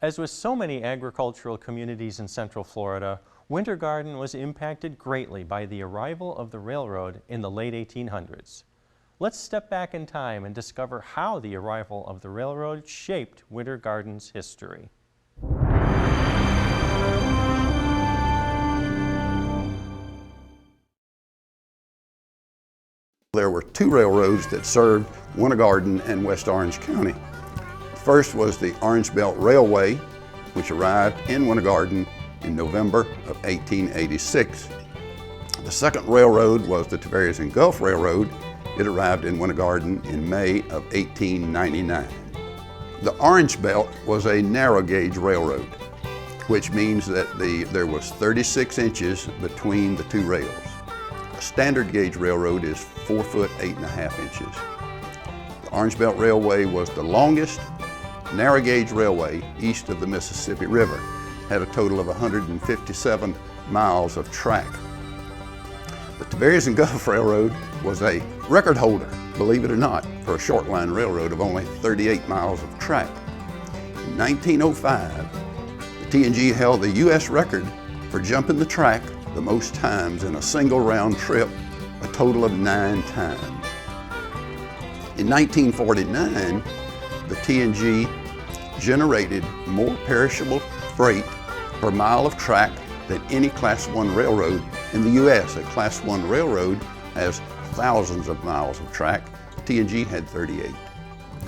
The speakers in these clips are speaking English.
As with so many agricultural communities in Central Florida, Winter Garden was impacted greatly by the arrival of the railroad in the late 1800s. Let's step back in time and discover how the arrival of the railroad shaped Winter Garden's history. There were two railroads that served Winter Garden and West Orange County. First was the Orange Belt Railway, which arrived in Winter Garden in November of 1886. The second railroad was the Tavares and Gulf Railroad. It arrived in Winter Garden in May of 1899. The Orange Belt was a narrow gauge railroad, which means that there was 36 inches between the two rails. A standard gauge railroad is 4 foot 8.5 inches. The Orange Belt Railway was the longest narrow gauge railway east of the Mississippi River, had a total of 157 miles of track. The Tavares and Gulf Railroad was a record holder, believe it or not, for a short line railroad of only 38 miles of track. In 1905, the T&G held the U.S. record for jumping the track the most times in a single round trip, a total of 9 times. In 1949, the T&G generated more perishable freight per mile of track than any Class I railroad in the U.S. A Class I railroad has thousands of miles of track. T&G had 38.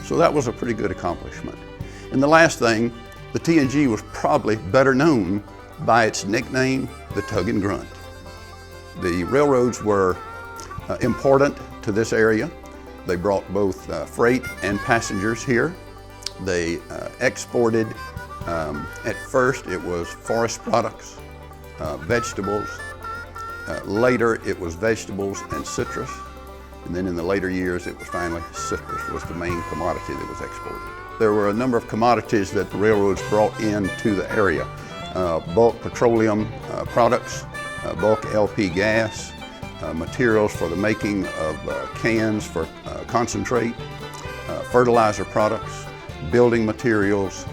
So that was a pretty good accomplishment. And the last thing, the T&G was probably better known by its nickname, the Tug and Grunt. The railroads were important to this area. They brought both freight and passengers here. They exported, at first it was forest products, vegetables. Later it was vegetables and citrus. And then in the later years it was finally citrus was the main commodity that was exported. There were a number of commodities that the railroads brought into the area. Bulk petroleum products, bulk LP gas, materials for the making of cans for concentrate, fertilizer products, building materials,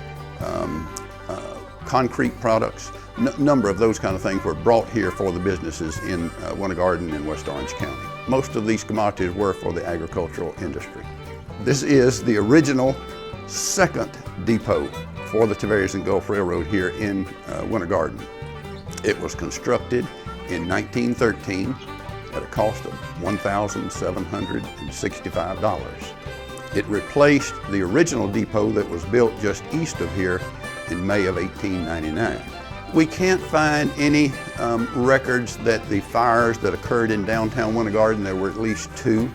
concrete products. Number of those kind of things were brought here for the businesses in Winter Garden and West Orange County. Most of these commodities were for the agricultural industry. This is the original second depot for the Tavares and Gulf Railroad here in Winter Garden. It was constructed in 1913 at a cost of $1,765. It replaced the original depot that was built just east of here in May of 1899. We can't find any records that the fires that occurred in downtown Winter Garden, there were at least 2,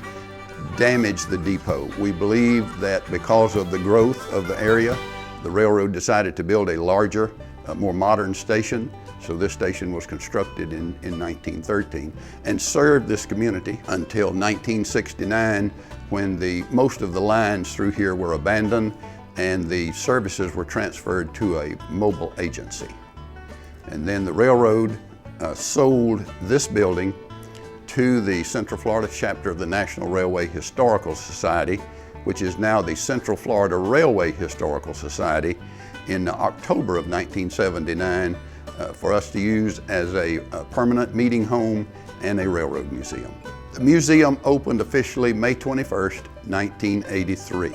damaged the depot. We believe that because of the growth of the area, the railroad decided to build a larger, more modern station. So this station was constructed in 1913 and served this community until 1969, when most of the lines through here were abandoned and the services were transferred to a mobile agency. And then the railroad sold this building to the Central Florida chapter of the National Railway Historical Society, which is now the Central Florida Railway Historical Society, in October of 1979 for us to use as a permanent meeting home and a railroad museum. The museum opened officially May 21st, 1983.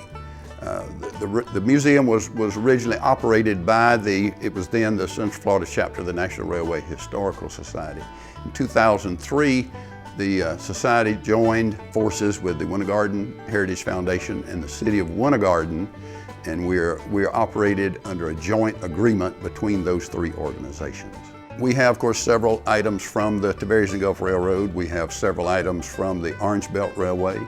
The museum was originally operated by it was then the Central Florida chapter of the National Railway Historical Society. In 2003, the society joined forces with the Winter Garden Heritage Foundation and the City of Winter Garden, and we're operated under a joint agreement between those 3 organizations. We have, of course, several items from the Tavares and Gulf Railroad. We have several items from the Orange Belt Railway.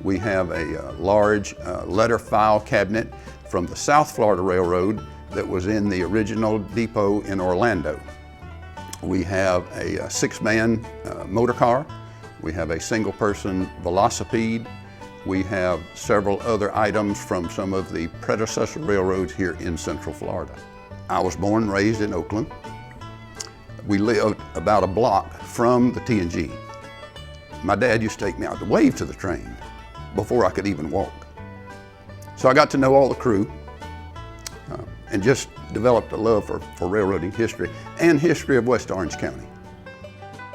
We have a large letter file cabinet from the South Florida Railroad that was in the original depot in Orlando. We have a 6-man motor car. We have a single-person velocipede. We have several other items from some of the predecessor railroads here in Central Florida. I was born and raised in Oakland. We lived about a block from the T&G. My dad used to take me out to wave to the train before I could even walk. So I got to know all the crew. and just developed a love for railroading history and history of West Orange County.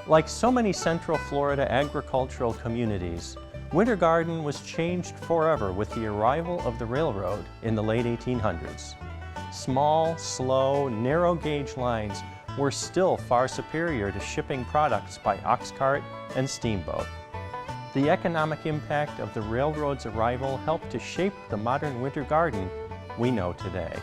Like so many Central Florida agricultural communities, Winter Garden was changed forever with the arrival of the railroad in the late 1800s. Small, slow, narrow gauge lines were still far superior to shipping products by ox cart and steamboat. The economic impact of the railroad's arrival helped to shape the modern Winter Garden we know today.